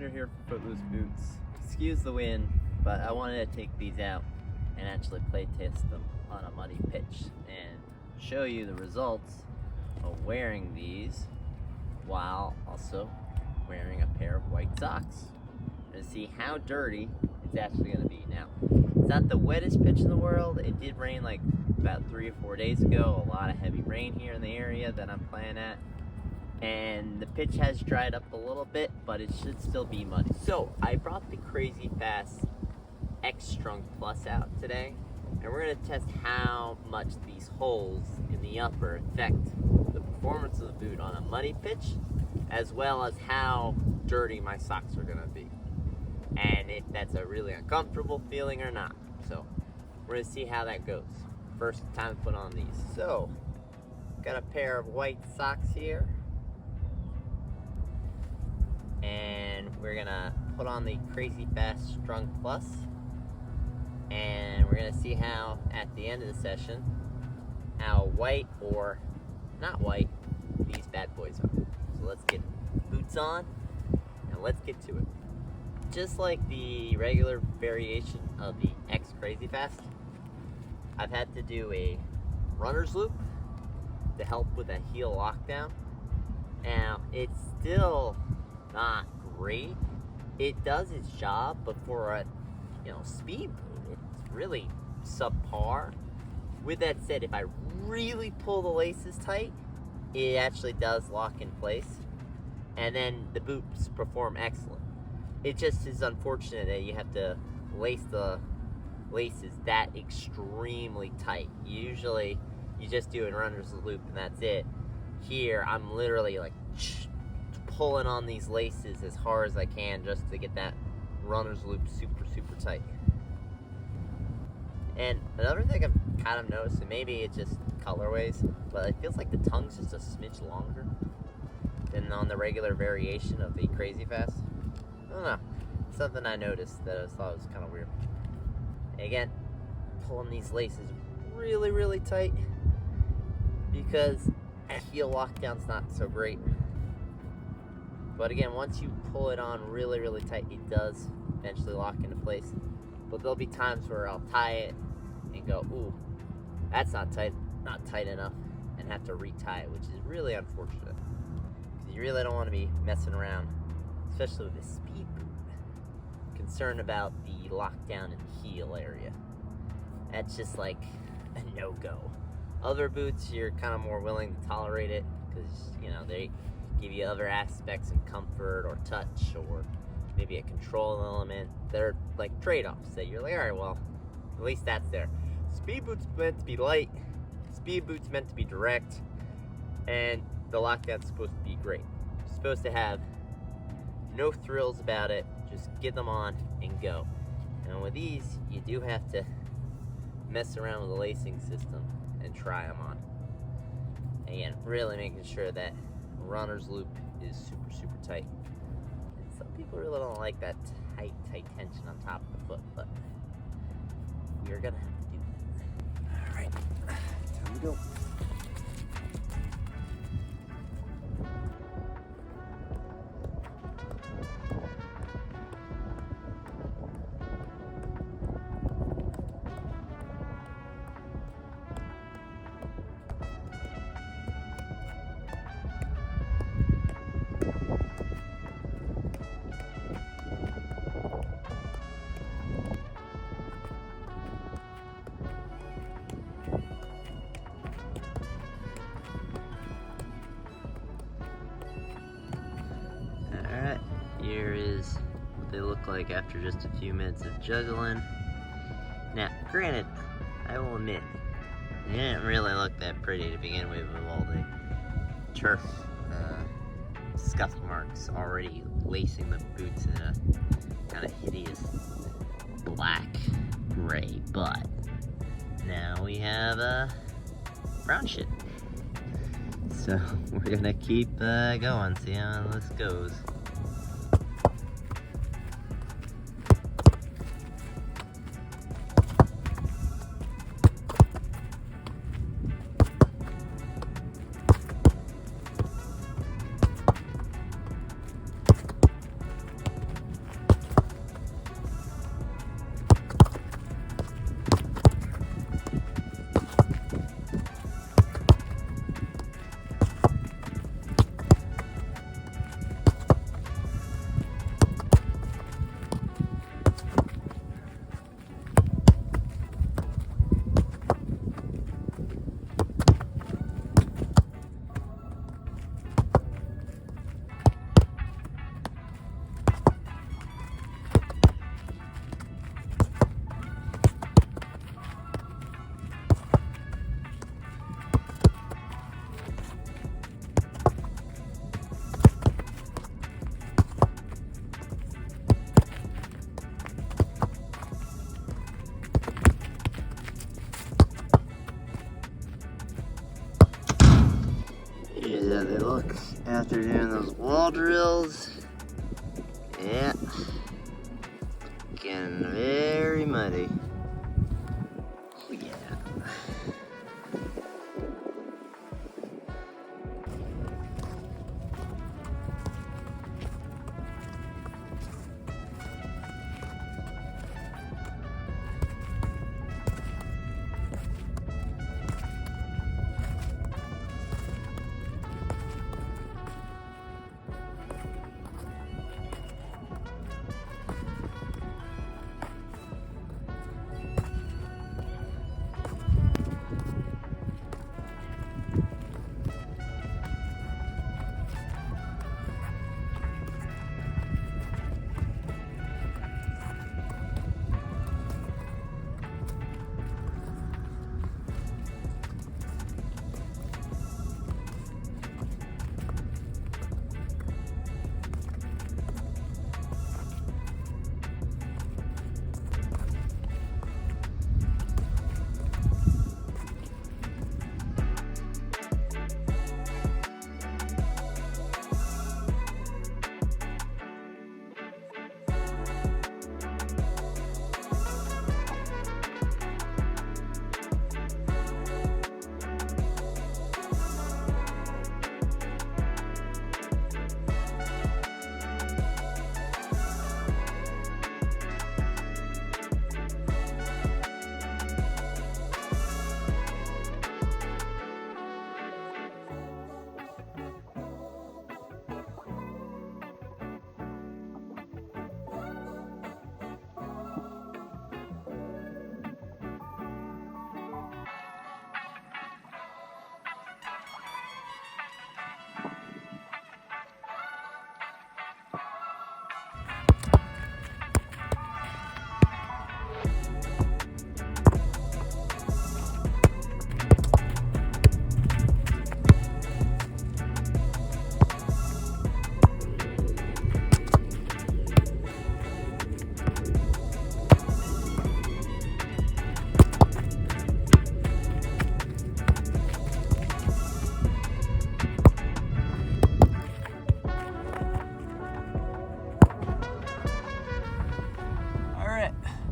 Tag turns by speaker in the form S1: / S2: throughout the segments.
S1: Tanner here for Footloose Boots. Excuse the wind, but I wanted to take these out and actually play test them on a muddy pitch and show you the results of wearing these while also wearing a pair of white socks and see how dirty it's actually going to be. Now, it's not the wettest pitch in the world. It did rain like about 3 or 4 days ago, a lot of heavy rain here in the area that I'm playing at. And the pitch has dried up a little bit, but it should still be muddy. So I brought the Crazyfast X Strung Plus out today, and we're gonna test how much these holes in the upper affect the performance of the boot on a muddy pitch, as well as how dirty my socks are gonna be, and if that's a really uncomfortable feeling or not. So we're gonna see how that goes. First time to put on these. So got a pair of white socks here. And we're gonna put on the Crazyfast Strung Plus, and we're gonna see how at the end of the session how white or not white these bad boys are. So let's get boots on and let's get to it. Just like the regular variation of the X Crazyfast, I've had to do a runner's loop to help with a heel lockdown. Now it's still not great. It does its job, but for a speed boot, it's really subpar. With that said, if I really pull the laces tight, it actually does lock in place, and then the boots perform excellent. It just is unfortunate that you have to lace the laces that extremely tight. Usually you just do a runner's loop and that's it. Here I'm literally like pulling on these laces as hard as I can just to get that runner's loop super tight. And another thing I've kind of noticed, and maybe it's just colorways, but it feels like the tongue's just a smidge longer than on the regular variation of the Crazyfast. I don't know, something I noticed that I thought was kind of weird. Again, pulling these laces really tight because a heel lockdown's not so great. But again, once you pull it on really tight, it does eventually lock into place. But there'll be times where I'll tie it and go, ooh, that's not tight enough, and have to retie it, which is really unfortunate. Because you really don't want to be messing around, especially with a speed boot, concerned about the lockdown in the heel area. That's just like a no-go. Other boots, you're kind of more willing to tolerate it, because, they give you other aspects and comfort or touch or maybe a control element. They're like trade-offs that you're like, all right, well, at least that's there. Speed boots meant to be light, speed boots meant to be direct, and the lockdown's supposed to be great. You're supposed to have no thrills about it, just get them on and go. And with these, you do have to mess around with the lacing system and try them on. Again, really making sure that runner's loop is super tight. And some people really don't like that tight tension on top of the foot, but we're gonna have to do that. All right, time to go. Here is what they look like after just a few minutes of juggling. Now, granted, I will admit, they didn't really look that pretty to begin with all the turf scuff marks already lacing the boots in a kind of hideous black gray, but now we have brown shit. So we're gonna keep going, see how this goes. show you how they look after doing those wall drills. Yeah, getting very muddy. Yeah.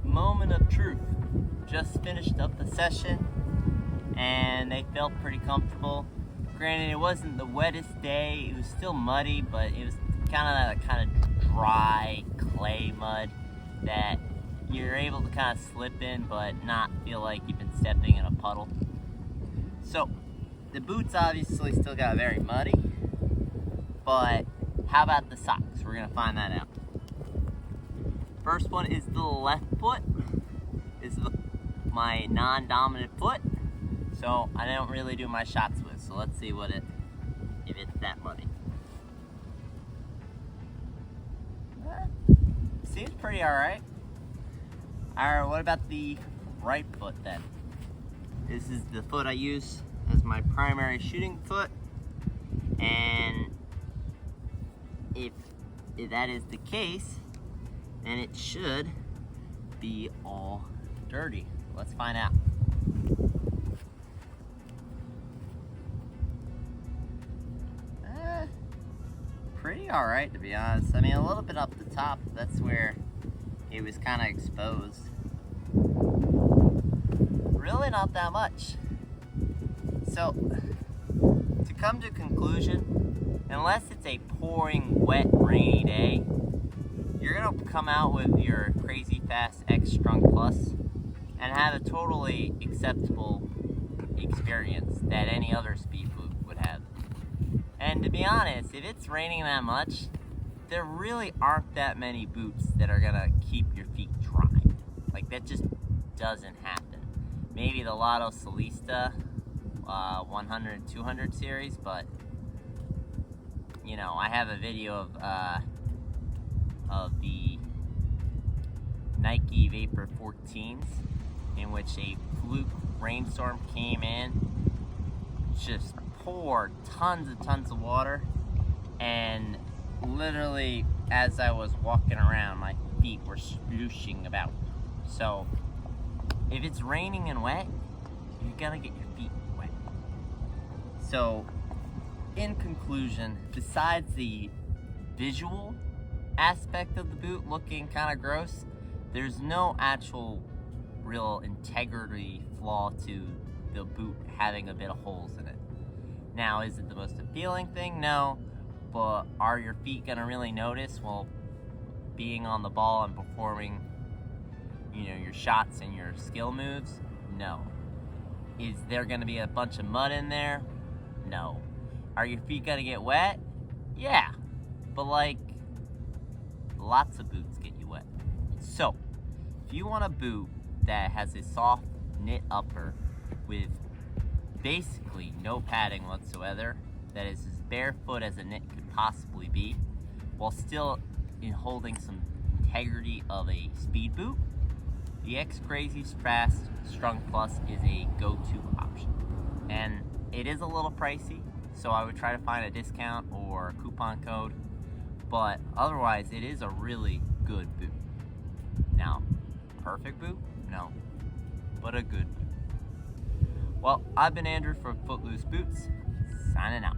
S1: Moment of truth. Just finished up the session and they felt pretty comfortable. Granted, it wasn't the wettest day, it was still muddy, but it was kind of dry clay mud that you're able to kind of slip in but not feel like you've been stepping in a puddle. So the boots obviously still got very muddy, but how about the socks? We're gonna find that out. First one is the left foot. This is my non-dominant foot, so I don't really do my shots with. So let's see if it's that muddy. Seems pretty alright. Alright, what about the right foot then? This is the foot I use as my primary shooting foot, and if that is the case, then it should be all dirty. Let's find out. Pretty alright, to be honest. I mean, a little bit up the top, that's where it was kind of exposed. Really not that much. So, to come to conclusion, unless it's a pouring, wet, rainy day, you're gonna come out with your Crazyfast X Strung Plus and have a totally acceptable experience that any other speed boot would have. And to be honest, if it's raining that much, there really aren't that many boots that are gonna keep your feet dry. Like, that just doesn't happen. Maybe the Lotto Solista 100, 200 series, but you know, I have a video of the Nike Vapor 14s in which a fluke rainstorm came in, just poured tons of water, and literally as I was walking around, my feet were splooshing about. So if it's raining and wet, you're gonna get your feet wet. So in conclusion, besides the visual aspect of the boot looking kind of gross, there's no actual real integrity flaw to the boot having a bit of holes in it. Now, is it the most appealing thing? No. But are your feet gonna really notice while being on the ball and performing, your shots and your skill moves? No. Is there gonna be a bunch of mud in there? No. Are your feet gonna get wet? Yeah. But lots of boots get you wet. So, if you want a boot that has a soft knit upper with basically no padding whatsoever, that is as barefoot as a knit could possibly be, while still holding some integrity of a speed boot, the X Crazyfast Strung Plus is a go-to option. And it is a little pricey, so I would try to find a discount or a coupon code, but otherwise it is a really good boot. Now, perfect boot? No, but a good boot. Well, I've been Andrew from Footloose Boots, signing out.